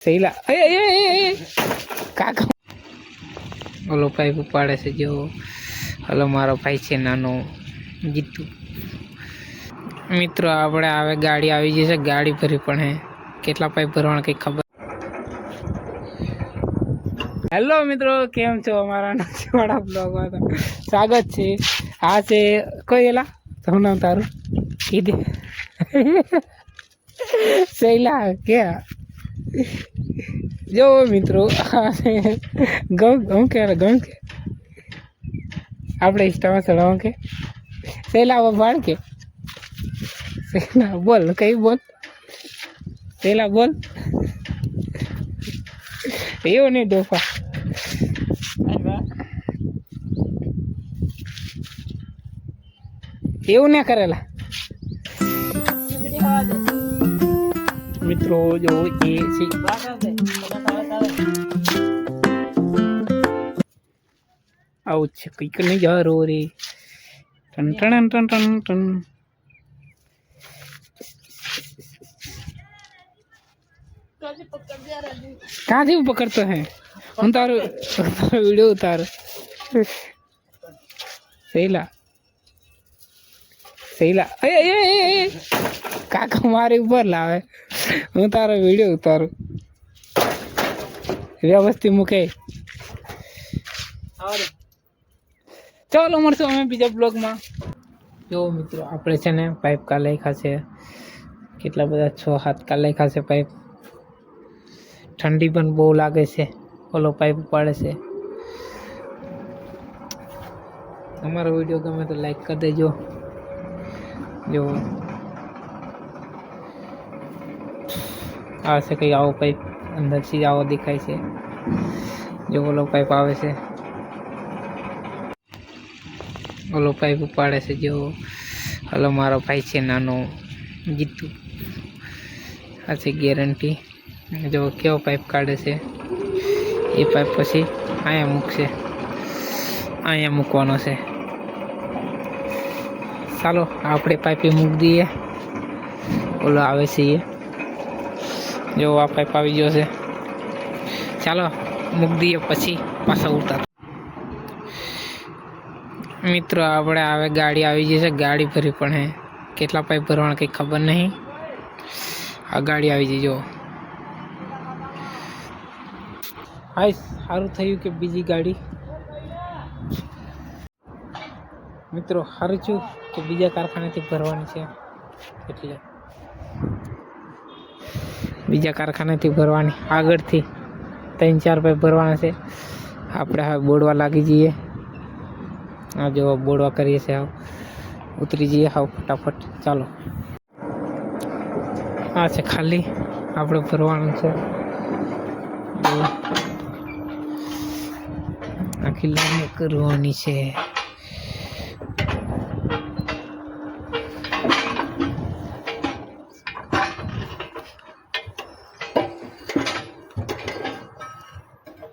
સહેલા કાકા ઓલો પાઇપ ઉપાડે છે જો હલો મારો ભાઈ છે નાનો જીતુ મિત્રો આપણે આવે ગાડી આવી જશે ગાડી ભરી પણ હે કેટલા પાઇપ ભરવાના કંઈ ખબર હેલો મિત્રો કેમ છો અમારા નસીવાળા બ્લોગમાં સ્વાગત છે આ છે કોઈ એલા શું નામ તારું કીધે સહેલા ક્યાં જો મિત્રો ઘઉં કે આપણે ઇન્સ્ટામાં ચડાવો કે સહેલા ભાડ કે સહેલા બોલ કઈ બોલ સહેલા બોલ એવું નહીં ડોફા એવું ના કરેલા મિત્રો જો એ છે આવું છે કંઈક નહીં જારો રે ton ton ton ton ton कहाँ से पकड़ते हैं हम तारो वीडियो उतार सहीला काका मारे ऊपर लावे હું તારો વિડીયો ઉતારું વ્યવસ્થિત મૂકે ચાલો મળશું અમે બીજા બ્લોગમાં જો મિત્રો આપણે છે ને પાઇપ કા લખ્યા છે કેટલા બધા 6-7 કા લખ્યા છે પાઇપ ठंडी पण बहु लागे से ओलो पाइप उपाड़े से हमारा वीडियो गमे तो लाइक कर देजो जो आ से कई आओ पाइप अंदर से आओ दिखाई से जो ओलो पाइप आवे से ओलो पाइप उपाड़े से जो हलो मारो भाई छे नानो जीतू आ से गेरंटी जो केव पाइप काढ़े से ये पाइप पछी आया मूकशे आया मूकवानो से चालो आपणे पाइप मूक दीए ओलो आवे से ये जो आ पाइप आई गयो से चालो मूक दीए पछी पाछा उतार मित्रों आपणे आवे गाड़ी आई जशे गाड़ी भरी पण है केटला पाइप भरवाना कंई खबर नहीं आ गाड़ी आई जई जो हाय सारू थयु के बीजी गाड़ी मित्रों हारू छू के बीजा कारखाने थी भरवानी छे એટલે बीजा कारखाने थी भरवानी आगळ थी 3-4 पाइप भरवाना छे आपणे હવે બોડવા લાગી જઈએ આ જો બોડવા કરીએ છે ઉતરી જઈએ હાવ ફટાફટ ચાલો આ છે ખાલી આપણે ભરવાનું છે आखी लाइन करवानी छे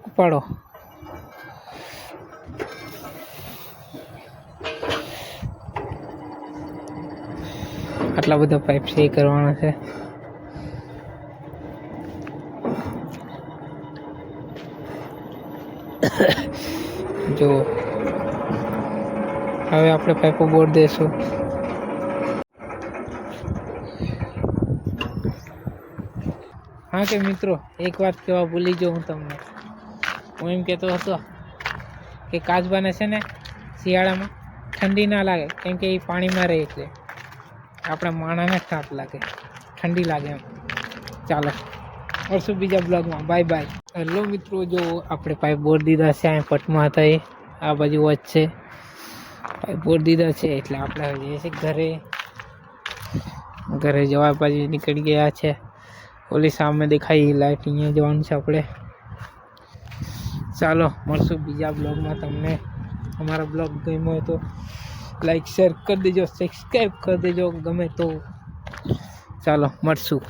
उपाड़ो आटला बधा पाइप से करवाना छे जो हवे आपणे पाइपो बोर्ड देशुं हाँ के मित्रों एक बात कहवा भूली जो हूँ तमने हूँ एम कहतो हतो कि काचबाने छे ने शियाळामां ठंडी ना लागे केम के पानी में रहे एटले आपणे माणाने ताप लागे ठंडी लागे एम चालो और बीजा ब्लॉग में बाय बाय हेलो मित्रों जो आपणे पाइप बोर्ड दीधा छे आ पटमा हता ए आ बाजू वच्चे पाइप बोर्ड दीधा छे एटले आपणे जઈએ છીએ घरे जवा बाजू निकળી ગયા છે ઓલી સામે દેખાય લાઈટ અહીંયા જવાનું છે આપણે ચાલો મળશું બીજા બ્લોગમાં તમને અમારો બ્લોગ ગમ્યો હોય તો લાઈક શેર કરી દેજો સબસ્ક્રાઇબ કરી દેજો ગમે તો ચાલો મળશું